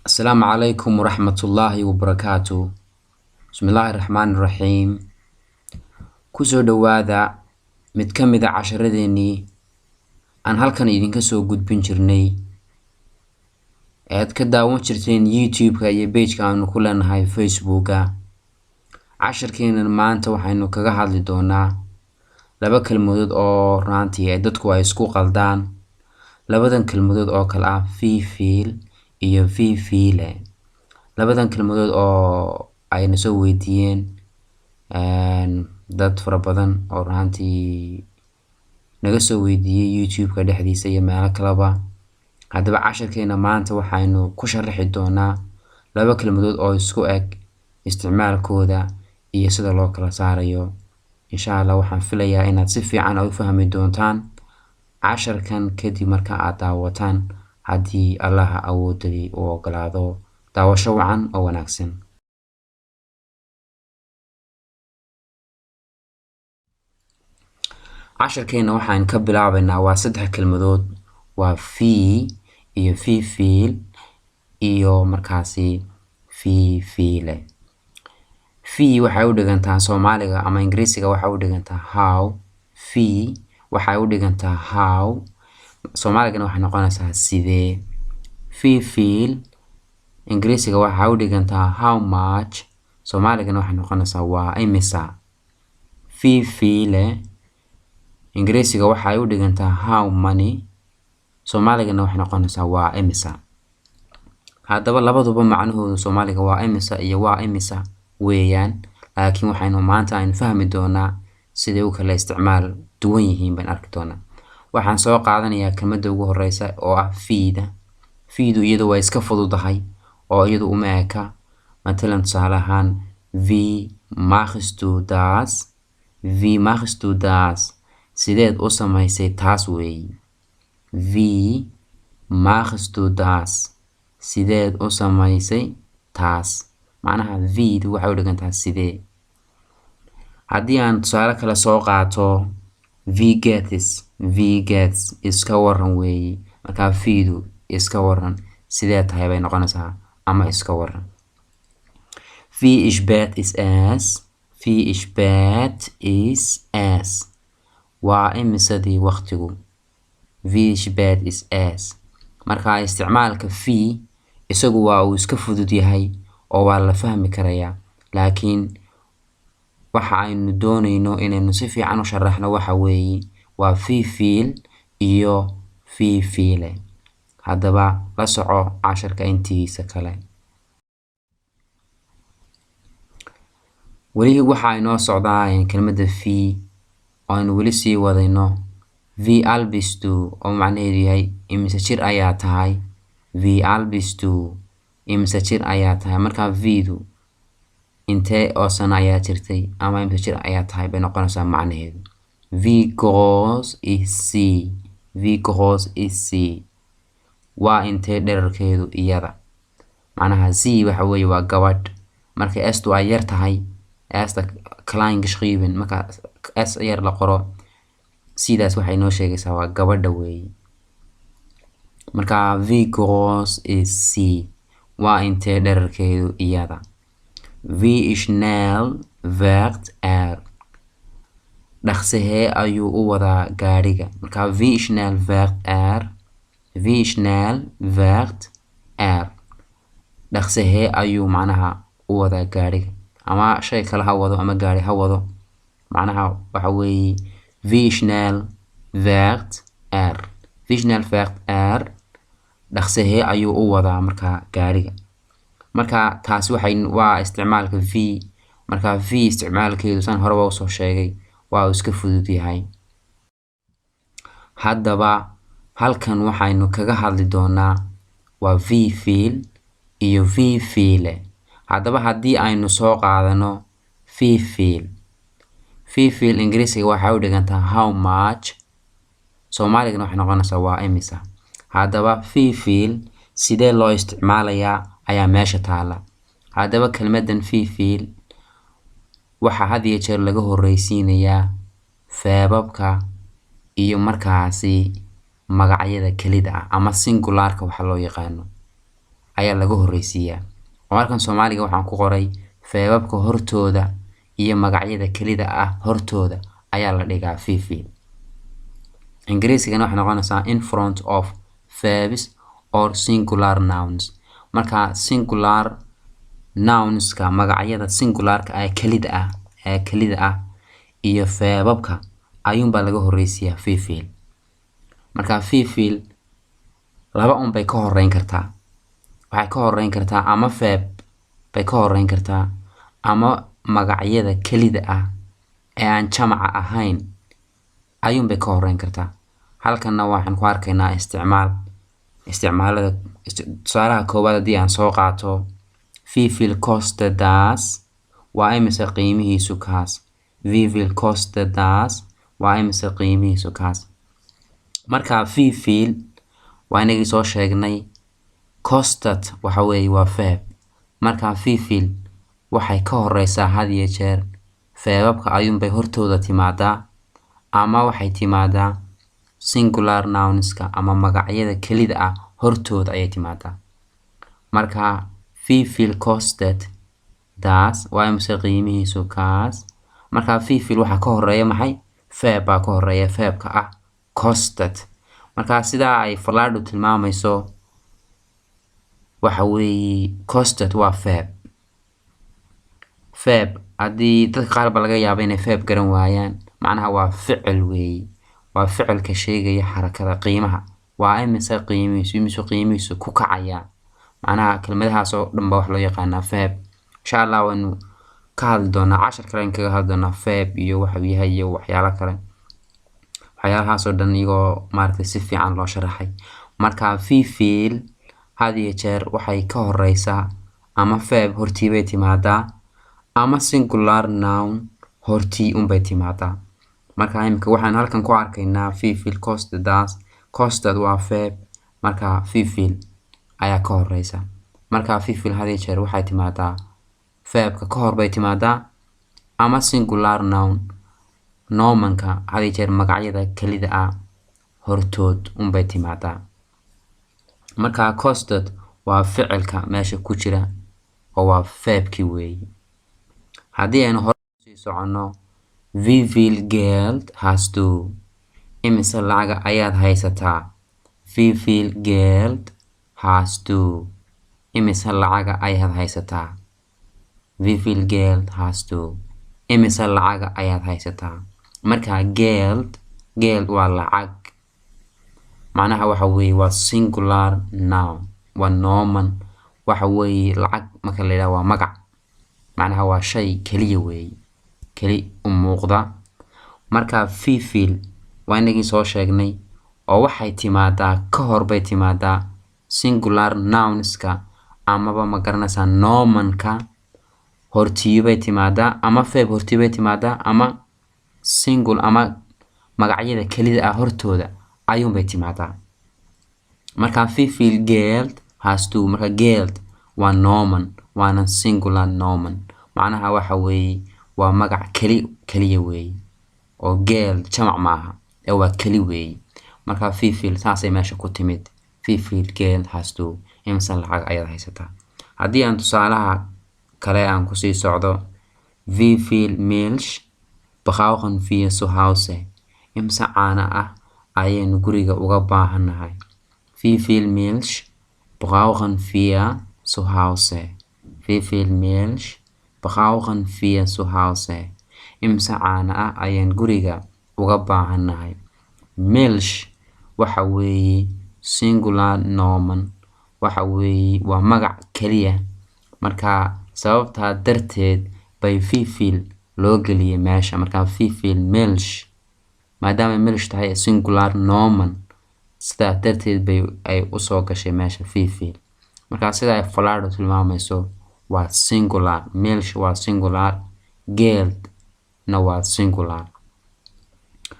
السلام عليكم ورحمة الله وبركاته. بسم الله الرحمن الرحيم. kusoo dhawaada mid ka mid ah casharadeenii aan halkan idinka soo gudbin jirnay aad ka daawan jirteen YouTube-ka iyo page-ka aanu ku leenahay Facebook-ga. Casharkeenan maanta waxaynu kaga hadli doonaa laba kelmadood oo runtii ay dadku ay isku qaldaan. Labadan kelmadood oo kala ah feel iyo feel. Labadan kelmadood oo ayna soo weydiiyeen dad fara badan oo runtii naga soo weydiiyay YouTube-ka dhexdiisa iyo meelo kaleba. Haddaba casharkeena maanta waxaynu ku sharaxi doonaa laba kelmadood oo isku eg isticmaalkooda iyo sida loo kala saarayo. Insha Allah waxaan filayaa inaad si fiican u fahmi doontaan casharkan kadib marka aad daawataan haddii Allah awoodii u ogolaado. daawasho wacan oo wanaagsan. casharkeena waxaan ka bilaabaynaa waa saddex kelmadood, waa fee iyo feel iyo markaasi feele. Fee waxay u dhigantaa Soomaaliga ama Ingiriisiga waxay u dhigantaa how. Fee waxay u dhigantaa how. Soomaaligana waxay noqonaysaa sidee. Feel Ingiriisiga waxay u dhigantaa how much. Soomaaligana waxay noqonaysaa waa imisa. Feele Ingiriisiga waxay u dhigantaa how many. Soomaaligana waxay noqonaysaa waa imisa. Haddaba labaduba macnahoodu Soomaaliga waa imisa iyo waa imisa weeyaan, laakiin waxaynu maanta fahmi doonaa sidee u kala isticmaal duwan yihiin baan arki doonaa. Waxaan soo qaadanayaa kelmadda ugu horeysa oo ah feeda. Feedu iyadu way iska fududahay oo iyadu uma eka. Matalan tusaale ahaan wie machst du das. Wie machst du das sideed u samaysay taas weey. Wie machst du das sideed u samaysay taas. macnaha wie waxay u dhigantaa sidee. Haddii aan tusaale kale soo qaato wie geht's iska waran weey. marka feedu iska waran sidee tahay bay noqonaysaa ama iska waran. Wie spät ist es. Wie spät ist es waa imisadii waqtigu. Wie spät ist es marka isticmaalka wie isagu waa uu iska fudud yahay oo waa la fahmi karayaa, laakiin waxa aynu doonayno inaynu si fiican u sharaxno waxa weeye waa feel iyo feele. haddaba la soco casharka intiisa kale. weli waxa inoo socdaa kelmadda fee oo aynu weli sii wadayno. Wie alt bist du oo macnaheedu yahay imise jir ayaa tahay. Wie alt bist du imise jir ayaa tahay. marka veedu intee oo sano ayaa jirtay ama imise jir ayaa tahay bay noqonaysaa macnaheedu. Wie groß ist sie. Wie groß ist sie waa intee dhererkeedu iyada. macnaha sie waxa weeye waa gabadh. marka estu ay yar tahay esta klein geschrieben marka es yar la qoro sidaas waxay noo sheegaysaa waa gabadha weeye. marka wie groß ist sie waa intee dhererkeedu iyada. Wie schnell fährt dhaqsahee ayuu u wadaa gaariga. marka wie schnell fährt wie schnell fährt dhaqsahee ayuu macnaha u wadaa gaariga ama shay kale ha wado ama gaari ha wado. macnaha waxa weeye wie schnell fährt wie schnell fährt dhaqsahee ayuu u wadaa marka gaariga. marka taasi waa isticmaalka wie. marka wie isticmaalkeedu san hore u soo sheegay waa iska fudud yahay. haddaba halkan waxaynu kaga hadli doonaa waa feel iyo feele. haddaba haddii aynu soo qaadano feel Ingiriisiga waxay u dhigantaa how much. Soomaaligana waxay noqonaysaa waa imisa. haddaba feel sidee loo isticmaalayaa ayaa meesha taala. haddaba kelmaddan feel waxa had iyo jeer laga horeysiinayaa feebabka iyo markaasi magacyada kelida ah ama singularka waxa loo yaqaano ayaa laga horreysiiyaa. oo halkan Soomaaliga waxaan ku qoray feebabka hortooda iyo magacyada kelida ah hortooda ayaa la dhigaa fiifil. Ingiriisigana waxay noqonaysaa in front of verbs or singular nouns. marka singular nounska magacyada singularka kelida ah iyo feebabka ayuunbaa laga horreysiiyaa fiifil. marka fiifil laba bay ka horreyn kartaa. waxay ka horreyn kartaa ama feeb bay ka horreyn kartaa ama magacyada kelida ah ee aan jamaca ahayn ayuunbay ka horreyn kartaa. halkanna waxaan ku arkaynaa isticmaalada tusaalaha koowaad haddii aan soo qaato wie viel kostet das waa imise qiimihiisu kaas. wie viel kostet das waa imise qiimihiisu kaas. marka wie viel waa inagii soo sheegnay. kostet waxa weeye waa feeb. marka wie viel waxay ka horreysaa had iyo jeer feebabka ayuunbay hortooda timaadaa ama waxay timaadaa singular nounska ama magacyada kelida ah hortooda ayay timaadaa. marka wie viel kostet das waa imise qiimihiisu kaas. marka wie viel waxaa ka horreeya maxay? feeb baa ka horreeya, feebka ah kostet. marka sidaa ay fallaadhu tilmaamayso waxa weeye kostet waa feeb. feeb haddii dadka qaar ba laga yaabo inay feeb garan waayaan, macnaha waa ficil weeye. waa ficilka sheegaya xarakada qiimaha. waa imise qiimihiisu ku kacaya. macnaha kelmadahaas oo dhan ba wax loo yaqaanaa feeb. insha Allah waynu ka hadli doonaa cashar kale in kaga hadli doonaa feeb iyo waxa uu yahay iyo waxyaalo kale. waxyaalahaas oo dhan iyagoo maaragtay si fiican loo sharaxay. marka wie viel had iyo jeer waxay ka horreysaa ama feeb hortii bay timaadaa ama singular noun hortii unbay timaadaa. marka imika waxaan halkan ku arkaynaa wie viel kostet das. kostet waa feeb. marka wie viel ayaa ka horreysa. marka wie viel had iyo jeer waxay timaadaa feebka ka hor bay timaadaa ama singular noun nomanka had iyo jeer magacyada kelida ah hortood unbay timaadaa. marka kostet waa ficilka meesha ku jira oo waa feebkii weeye. haddii aynu hore sii soconno wie viel Geld hast du imise lacag ayaad haysataa. wie viel Geld hast du imise lacag ayaad haysataa. wie viel Geld hast du imise lacag ayaad haysataa. marka Geld waa lacag. macnaha waxa weeye waa singular noun, waa noman. waxa weeye lacag marka la yidhaahdo waa magac. macnaha waa shay keliya weeye, keli u muuqda. marka wie viel waa inagii soo sheegnay oo waxay timaadaa ka hor bay timaadaa singular nounska amaba ma garanaysaa nomanka hortii bay timaadaa ama feeb hortii bay timaadaa ama ama magacyada kelida ah hortooda ayuunbay timaadaa. marka wie viel Geld hast du. marka Geld waa noman waana singular noman. macnaha waxa weeye waa magac keliya weeye oo Geld jamac maaha ee waa keli weeye. marka wie viel saasay meesha ku timid. wie viel Geld hast du imise lacag ayaad haysataa. haddii aan tusaalaha kale aan kusii socdo wie viel Milch brauchen wir zu Hause imise caano ah ayaynu guriga uga baahannahay. wie viel Milch brauchen wir zu Hause. wie viel Milch brauchen wir zu Hause imise caano ah ayaan guriga uga baahannahay. Milch waxa weeye singular noman. waxa weeye waa magac keliya. marka sababtaa darteed bay wie viel loo geliyay meesha. marka wie viel Milch maadaama Milch tahay singular noman sidaa darteed bay ay u soo gashay meesha wie viel. marka sida ay fallaadhu tilmaamayso waa singular. Milch waa singular. Geld na waa singular.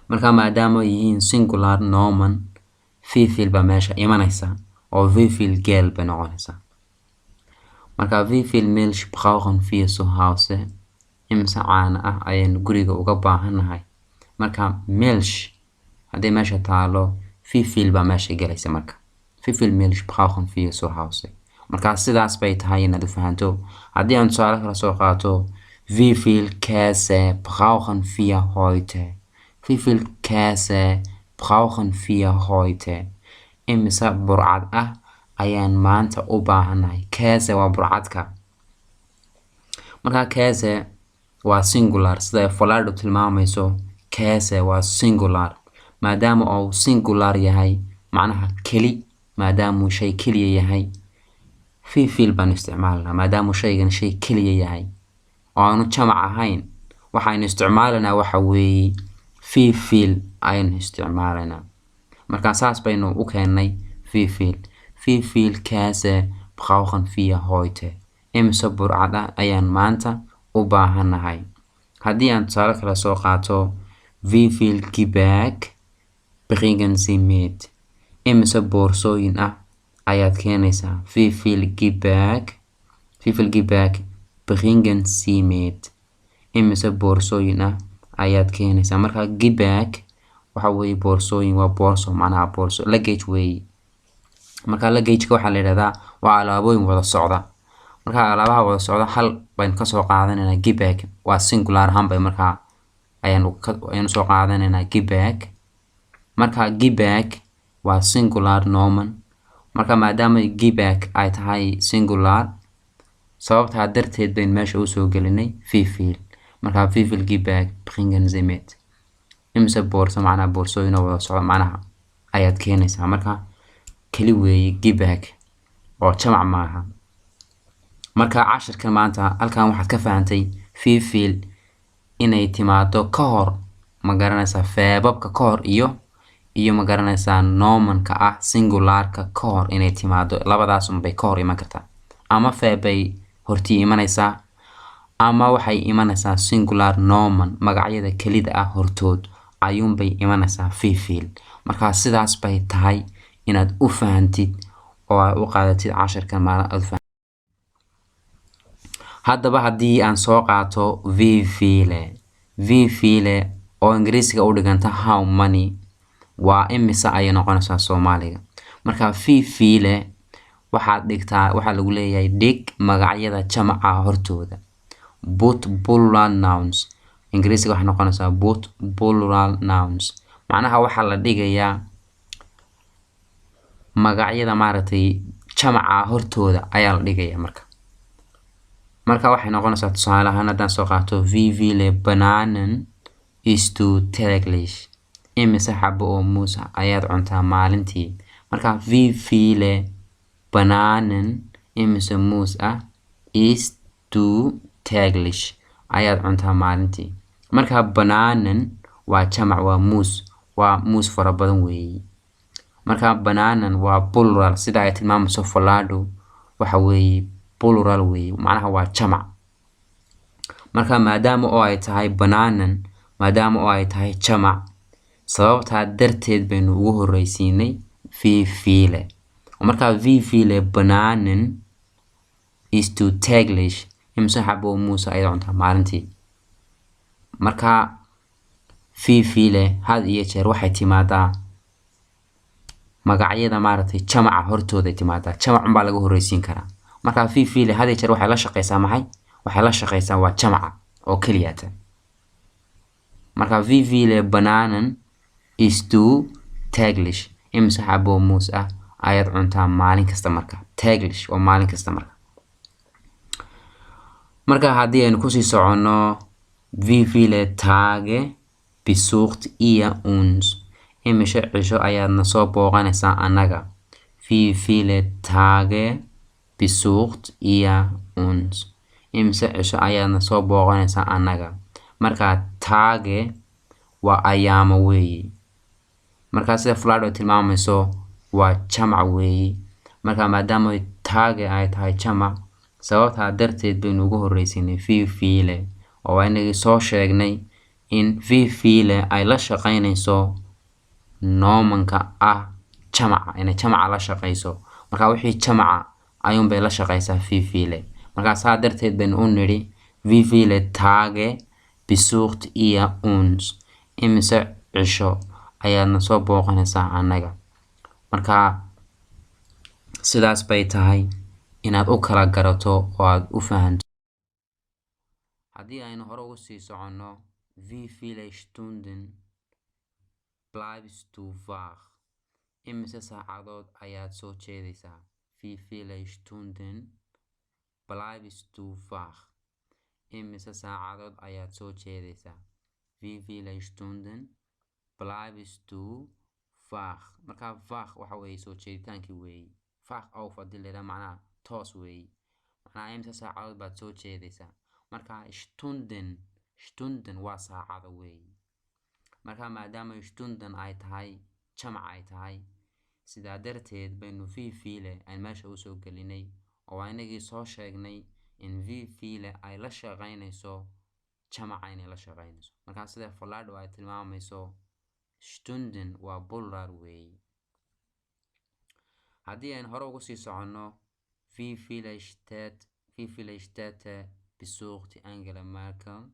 marka maadaama yihiin singular noman wie viel baa meesha imanaysa oo wie viel Geld bay noqonaysaa. marka wie viel Milch brauchen wir zu Hause imise caano ah ayaynu guriga uga baahannahay. marka Milch haddii meesha taalo wie viel baa meesha gelaysa. marka wie viel Milch brauchen wir zu Hause markaa sidaas bay tahay inaad u fahanto. haddii aan tusaale kala soo qaato wie viel Käse brauchen wir heute? Wie viel Käse brauchen wir heute? imisa burcad ah ayaan maanta u baahanahay. Käse waa burcadka. markaa Käse waa singular sida ay Falado tilmaamayso. Käse waa singular maadaama uu singular yahay macnaha keli maadaama shay keliya yahay. wie viel baan isticmaalnaa maadaama shaygan shay keliya yahay oo aanu jamac ahayn. waxaynu isticmaalanaa waxa weeye wie viel ayaynu isticmaalanaa. markaa saas baynu u keennay wie viel. Wie viel Käse brauchen wir heute? imisa burcad ah ayaan maanta u baahanahay. haddii aan tusaale kale soo qaato wie viel Gepäck bringen Sie mit? imisa boorsooyin ah ayaad keenaysaa. Wie viel Gepäck bringen Sie mit? imisa boorsooyin ah ayaad keenaysaa. markaa Gepäck waxa weeye boorsooyin waa boorso macnaha boorso luggage weeye. markaa luggage-ka waxaa la yidhahdaa waa alaabooyin wada socda. markaa alaabaha wada socda hal baynu ka soo qaadanaynaa. Gepäck waa singular ahaan bay markaa ayaynu soo qaadanaynaa Gepäck. markaa Gepäck waa singular noun. marka maadaama Gepäck ay tahay singular sababtaa darteed baynu meesha usoo gelinay wie viel. markaa wie viel Gepäck bringen Sie mit? imisa boorso macnaha boorsooyin oo wada socda macnaha ayaad keenaysaa. markaa keli weeye Gepäck oo jamac maaha. markaa cashirkan maanta halkan waxaad ka fahantay wie viel inay timaado ka hor ma garanaysaa feebabka ka hor iyo ma garanaysaa nomanka ah singularka ka hor inay timaado. labadaas unbay ka hor iman kartaa. ama feebbay hortii imanaysaa ama waxay imanaysaa singular noman magacyada kelida ah hortood ayuunbay imanaysaa wie viel. markaa sidaas bay tahay inaad u fahantid oo aad u qaadatid cashirkan maalin aad haddaba haddii aan soo qaato wie viele oo ingiriisiga u dhiganta how many waa imisa ayay noqonaysaa Soomaaliga. markaa wie viele waxaa lagu leeyahay dhig magacyada jamaca hortooda. put plural nouns ingiriisiga waxay noqonaysaa put plural nouns macnaha waxaa la dhigayaa magacyada maaragtay jamaca hortooda ayaa la dhigayaa. marka waxay noqonaysaa tusaale ahaan haddaan soo qaato wie viele Bananen isst du täglich? imisa xabo oo muus ayaad cuntaa maalintii. marka wie viele Bananen imisa muus isst du täglich ayaad cuntaa maalintii. marka Bananen waa jamac waa muus fara badan weeye. marka Bananen waa plural sida ay tilmaamayso Falado waxa weeye plural weeye macnaha waa jamac. marka maadaama oo ay tahay Bananen maadaama oo ay tahay jamac sababtaa darteed baynu ugu horreysiinay wie viele. marka wie viele Bananen isst du täglich? imisa xabo muus ayaad cuntaa maalintii. marka wie viele had iyo jeer waxay timaadaa magacyada maaragtay jamaca hortooda timaadaa. jamac unbaa laga horreysiin karaa. marka wie viele had iyo jeer waxay la shaqaysaa maxay? waxay la shaqaysaa waa jamaca oo keliyata. marka wie viele Bananen isst du täglich? imisa xabo muus ayaad cuntaa maalin kasta. marka täglich waa maalin kasta. marka haddii aynu kusii soconno wie viele Tage besucht ihr uns? imisha cisho ayaadna soo booqanaysaa annaga. wie viele Tage besucht ihr uns? imisa cisho ayaadna soo booqanaysaa annaga. marka Tage waa ayaamo weeye. marka sida Falado tilmaamayso waa jamac weeye. marka maadaama Tage ay tahay jamac sababtaa darteed baynu ugu horreysiinay wie viele oo waa inagii soo sheegnay in wie viele ay la shaqaynayso nomanka jamaca inay jamaca la shaqayso. marka wixii jamaca ayuunbay la shaqaysaa wie viele. marka saa darteed baynu u nidhi wie viele Tage besucht ihr uns? imise cisho ayaadna soo booqanaysaa annaga. marka sidaas bay tahay inaad u kala garato oo aad u fahanto. Haddii aynu hore ugu sii soconno, wie viele Stunden bleibst du wach? Imise saacadood ayaad soo jeedaysaa? Wie viele Stunden bleibst du wach? Imise saacadood ayaad soo jeedaysaa? Wie viele Stunden bleibst du wach? Markaa wach waxa weeye soo jeeditaankii weeye. Wach auf haddii la yidhaha macnaha toos weeye. Macnaha imise saacadood baad soo jeedaysaa? Markaa Stunden waa saacado weeye. Markaa maadaama Stunden ay tahay jamac ay tahay, sidaa darteed baynu wie viele aan meesha usoo gelinay oo inagii soo sheegnay in wie viele ay la shaqaynayso jamaca inay la shaqaynayso. Markaa sida Falado ay tilmaamayso, Stunden waa plural weeye. Haddii aan hore ugu sii soconno, wie viele Städte besucht Angela Merkel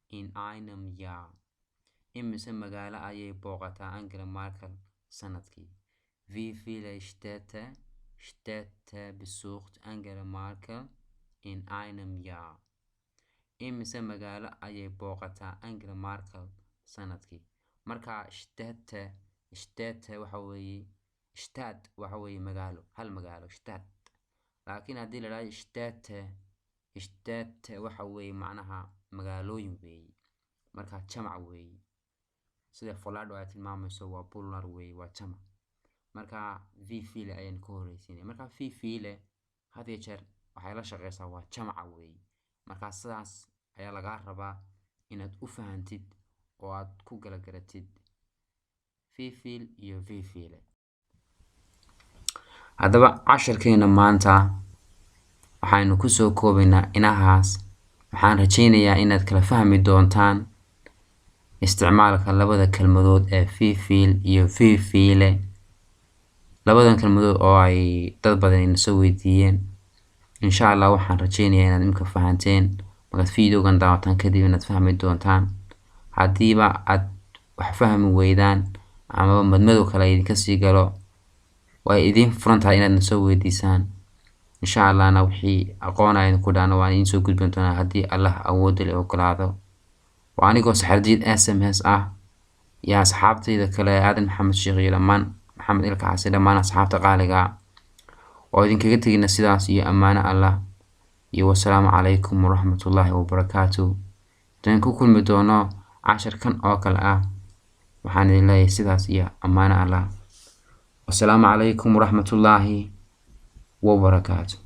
in einem Jahr? Imise magaalo ayay booqataa Angela Merkel sanadkii? Wie viele Städte besucht Angela Merkel in einem Jahr? Imise magaalo ayay booqataa Angela Merkel sanadkii? Markaa Städte waxa weeye Stadt waxa weeye magaalo, hal magaalo Stadt. laakiin haddii la yidhahdo Städte waxa weeye macnaha magaalooyin weeye. Markaa jamac weeye. sida Falado ay tilmaamayso waa plural weeye, waa jamac. Markaa wie viele ayaan ka horeysiinay. Markaa wie viele had iyo jeer waxay la shaqeysaa waa jamaca weeye. Markaa sidaas ayaa lagaa rabaa inaad u fahantid oo aad ku kala garatid wie viel iyo wie viele. Haddaba casharkeena maanta waxaynu kusoo koobaynaa inahaas. Waxaan rajaynayaa inaad kala fahmi doontaan isticmaalka labada kelmadood ee wie viel iyo wie viele. Labadan kelmadood oo ay dad badan ina soo weydiiyeen. Insha Allah waxaan rajaynayaa inaad imika fahanteen. Markaad videogan daawataan kadib inaad fahmi doontaan. Haddiiba aad wax fahmi weydaan ama madmadow kale idinka sii galo, way idin furan tahay inaad soo weydiisaan. Insha Allahna wixii aqoon ay ku dhaana waan idin soo gudbin doonaa haddii Allah awood leh ogolaado. Waa anigoo Saxardiid SMS ah iyo asxaabtayda kale Aadan Maxamed Sheekh iyo dhammaan Maxamed Ilka Xasi, dhammaan asxaabta qaaliga oo idinkaga tegina sidaas iyo ammaano Allah iyo wassalaamu calaykum waraxmatullaahi wabarakaatuh. Intaan ku kulmi doono casharkan oo kale ah, waxaan idin leeyahay sidaas iyo ammaano Allah. Wassalaamu calaykum waraxmatullaahi wabarakaatuh.